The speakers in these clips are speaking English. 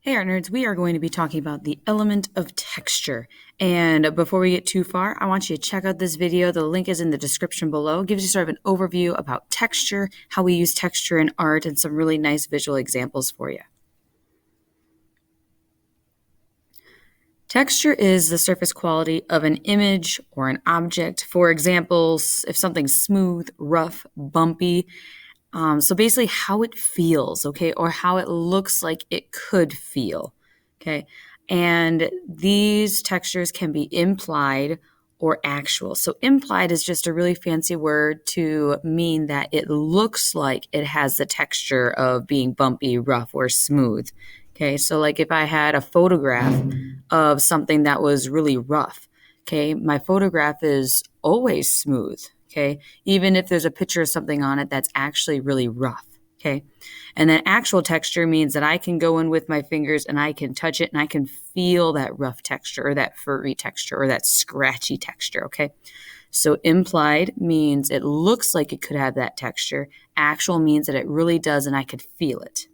Hey, art nerds, we are going to be talking about the element of texture. And before we get too far, I want you to check out this video. The link is in the description below. It gives you sort of an overview about texture, how we use texture in art, and some really nice visual examples for you. Texture is the surface quality of an image or an object. For example, if something's smooth, rough, bumpy, so basically how it feels, okay, or how it looks like it could feel, okay? And these textures can be implied or actual. So implied is just a really fancy word to mean that it looks like it has the texture of being bumpy, rough, or smooth. Okay, so like if I had a photograph of something that was really rough, okay, my photograph is always smooth, okay, even if there's a picture of something on it that's actually really rough, okay? And then actual texture means that I can go in with my fingers and I can touch it and I can feel that rough texture or that furry texture or that scratchy texture, okay? So implied means it looks like it could have that texture. Actual means that it really does and I could feel it.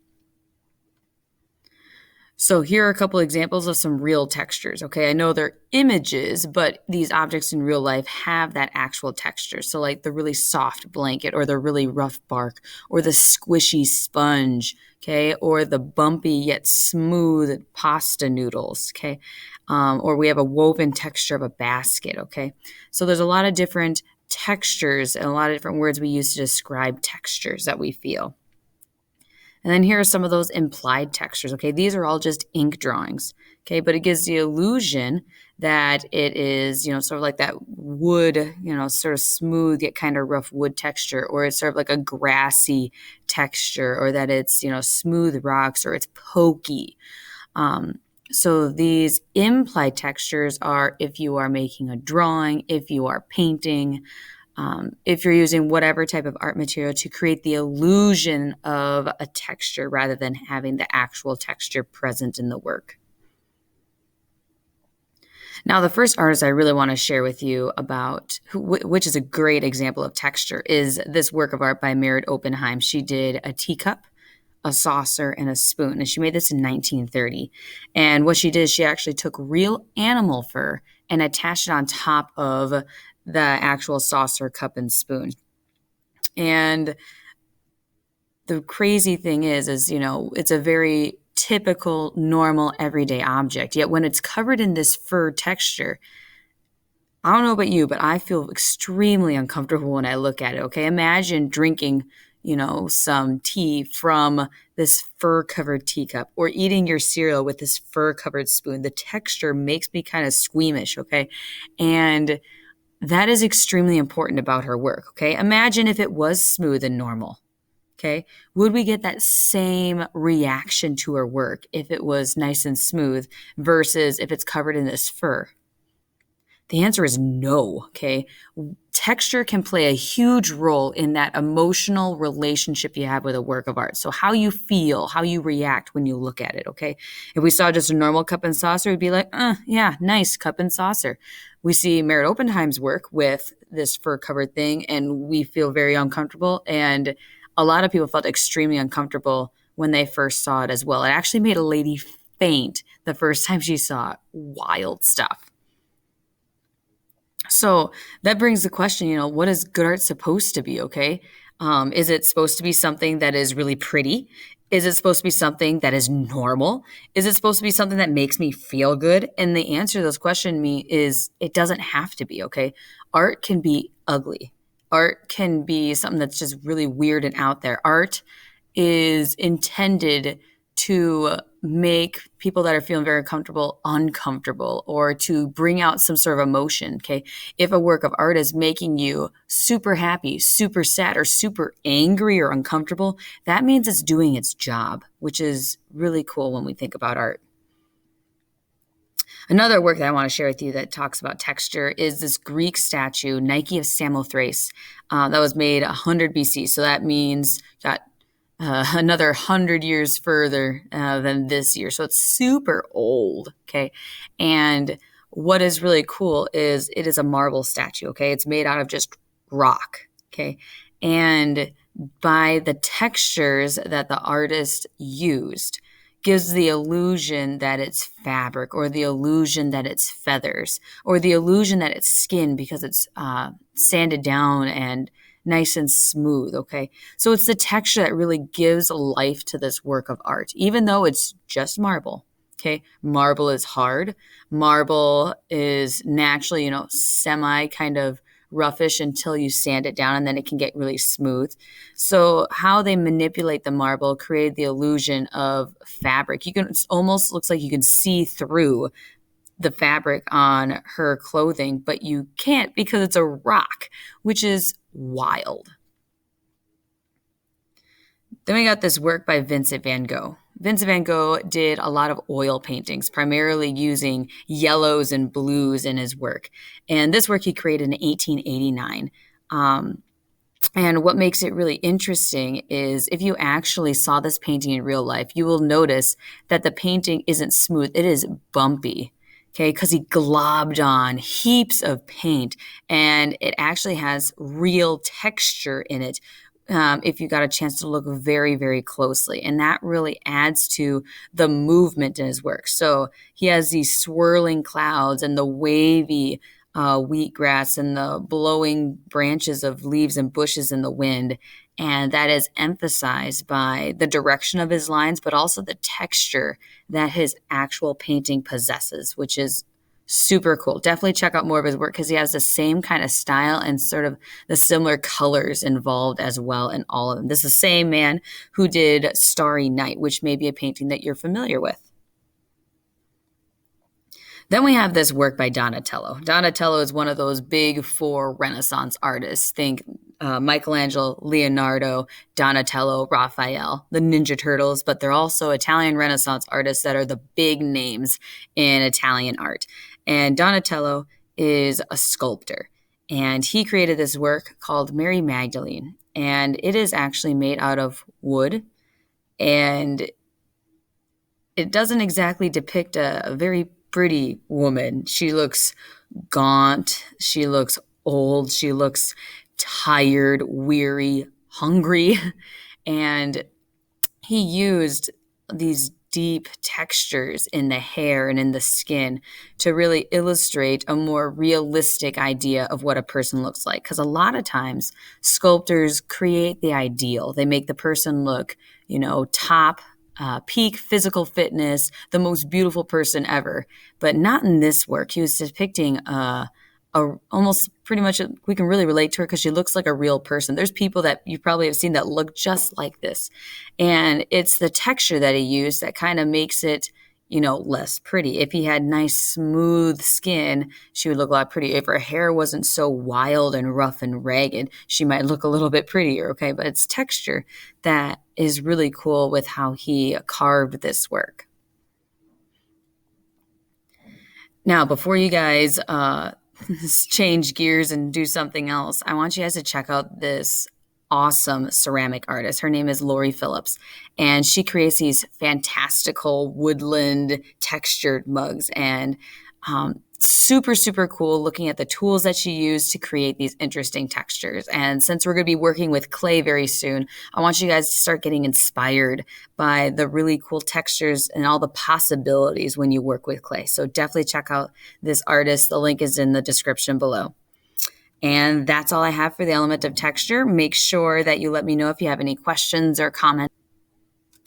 So here are a couple examples of some real textures, okay? I know they're images, but these objects in real life have that actual texture. So like the really soft blanket or the really rough bark or the squishy sponge, okay? Or the bumpy yet smooth pasta noodles, okay? Or we have a woven texture of a basket, okay? So there's a lot of different textures and a lot of different words we use to describe textures that we feel. And then here are some of those implied textures, okay? These are all just ink drawings, okay? But it gives the illusion that it is, sort of like that wood, sort of smooth yet kind of rough wood texture, or it's sort of like a grassy texture, or that it's, smooth rocks, or it's pokey. So these implied textures are if you are making a drawing, if you are painting, if you're using whatever type of art material to create the illusion of a texture rather than having the actual texture present in the work. Now, the first artist I really want to share with you about, which is a great example of texture, is this work of art by Merritt Oppenheim. She did a teacup, a saucer, and a spoon, and she made this in 1930. And what she did is she actually took real animal fur and attached it on top of the actual saucer, cup, and spoon. And the crazy thing is, it's a very typical, normal, everyday object. Yet when it's covered in this fur texture, I don't know about you, but I feel extremely uncomfortable when I look at it, okay? Imagine drinking, some tea from this fur-covered teacup or eating your cereal with this fur-covered spoon. The texture makes me kind of squeamish, okay? And that is extremely important about her work, okay? Imagine if it was smooth and normal, okay? Would we get that same reaction to her work if it was nice and smooth versus if it's covered in this fur? The answer is no, okay? Texture can play a huge role in that emotional relationship you have with a work of art. So how you feel, how you react when you look at it, okay? If we saw just a normal cup and saucer, we'd be like, yeah, nice cup and saucer. We see Merritt Oppenheim's work with this fur-covered thing, and we feel very uncomfortable. And a lot of people felt extremely uncomfortable when they first saw it as well. It actually made a lady faint the first time she saw it. Wild stuff. So that brings the question, what is good art supposed to be, okay? Is it supposed to be something that is really pretty? Is it supposed to be something that is normal? Is it supposed to be something that makes me feel good? And the answer to this question is it doesn't have to be, okay? Art can be ugly. Art can be something that's just really weird and out there. Art is intended to make people that are feeling very uncomfortable, or to bring out some sort of emotion, okay? If a work of art is making you super happy, super sad, or super angry or uncomfortable, that means it's doing its job, which is really cool when we think about art. Another work that I want to share with you that talks about texture is this Greek statue, Nike of Samothrace, that was made 100 BC. So that means got another 100 years further than this year. So it's super old, okay? And what is really cool is it is a marble statue, okay? It's made out of just rock, okay? And by the textures that the artist used, gives the illusion that it's fabric, or the illusion that it's feathers, or the illusion that it's skin because it's sanded down and nice and smooth. Okay. So it's the texture that really gives life to this work of art, even though it's just marble. Okay. Marble is hard. Marble is naturally, semi kind of roughish until you sand it down, and then it can get really smooth. So how they manipulate the marble created the illusion of fabric. It almost looks like you can see through the fabric on her clothing, but you can't because it's a rock, which is wild. Then we got this work by Vincent van Gogh. Vincent van Gogh did a lot of oil paintings, primarily using yellows and blues in his work. And this work he created in 1889. And what makes it really interesting is if you actually saw this painting in real life, you will notice that the painting isn't smooth. It is bumpy, okay, because he globbed on heaps of paint, and it actually has real texture in it. If you got a chance to look very, very closely. And that really adds to the movement in his work. So he has these swirling clouds and the wavy wheatgrass and the blowing branches of leaves and bushes in the wind. And that is emphasized by the direction of his lines, but also the texture that his actual painting possesses, which is super cool. Definitely check out more of his work because he has the same kind of style and sort of the similar colors involved as well in all of them. This is the same man who did Starry Night, which may be a painting that you're familiar with. Then we have this work by Donatello. Donatello is one of those big four Renaissance artists. Think Michelangelo, Leonardo, Donatello, Raphael, the Ninja Turtles, but they're also Italian Renaissance artists that are the big names in Italian art. And Donatello is a sculptor, and he created this work called Mary Magdalene, and it is actually made out of wood, and it doesn't exactly depict a very pretty woman. She looks gaunt, she looks old, she looks tired, weary, hungry, and he used these deep textures in the hair and in the skin to really illustrate a more realistic idea of what a person looks like. Because a lot of times sculptors create the ideal. They make the person look, top, peak physical fitness, the most beautiful person ever. But not in this work. He was depicting almost pretty much, we can really relate to her because she looks like a real person. There's people that you probably have seen that look just like this. And it's the texture that he used that kind of makes it, less pretty. If he had nice, smooth skin, she would look a lot prettier. If her hair wasn't so wild and rough and ragged, she might look a little bit prettier, okay? But it's texture that is really cool with how he carved this work. Now, before you guys change gears and do something else, I want you guys to check out this awesome ceramic artist. Her name is Lori Phillips, and she creates these fantastical woodland textured mugs, and super, super cool looking at the tools that she used to create these interesting textures. And since we're going to be working with clay very soon, I want you guys to start getting inspired by the really cool textures and all the possibilities when you work with clay. So definitely check out this artist. The link is in the description below. And that's all I have for the element of texture. Make sure that you let me know if you have any questions or comments.